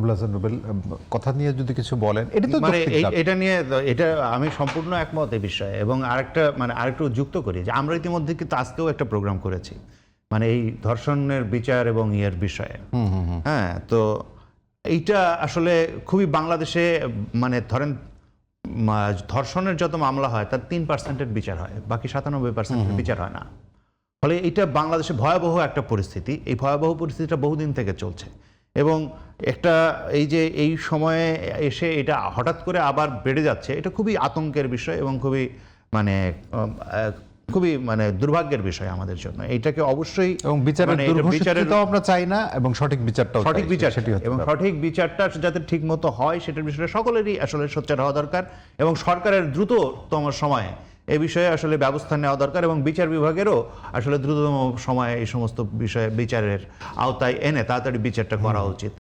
আবুল হাসান রুবেল, কথা নিয়ে যদি কিছু বলেন। এটা তো মানে যৌক্তিক দাবি। এটা নিয়ে এটা আমি সম্পূর্ণ একমত এই বিষয়ে, এবং আরেকটু যুক্ত করি যে আমরা ইতিমধ্যে কিন্তু আজকেও একটা প্রোগ্রাম করেছি মানে এই ধর্ষণের বিচার এবং ইয়ের বিষয়ে। হ্যাঁ, তো এইটা আসলে খুবই বাংলাদেশে মানে ধরেন ধর্ষণের যত মামলা হয় তার 3% বিচার হয়, বাকি 97% বিচার হয় না। ফলে এটা বাংলাদেশে ভয়াবহ একটা পরিস্থিতি। এই ভয়াবহ পরিস্থিতিটা বহুদিন থেকে চলছে, এবং একটা এই সময়ে এসে এটা হঠাৎ করে আবার বেড়ে যাচ্ছে, এটা খুবই আতঙ্কের বিষয় এবং খুবই দুর্ভাগ্যের বিষয় আমাদের জন্য। এইটাকে অবশ্যই এবং বিচারের দুর্ঘটনাটাও আমরা চাই না, এবং সঠিক বিচারটাও সঠিক চাই, বিচার সেটি হতে এবং হবে। সঠিক বিচারটা যাতে ঠিক মতো হয় সেটার বিষয়ে সকলেরই আসলে সোচ্চার হওয়া দরকার, এবং সরকারের দ্রুততম সময়ে এ বিষয়ে আসলে ব্যবস্থা নেওয়া দরকার, এবং বিচার বিভাগেরও আসলে দ্রুততম সময়ে এই সমস্ত বিষয়ে বিচারের আওতায় এনে তাড়াতাড়ি বিচারটা করা উচিত।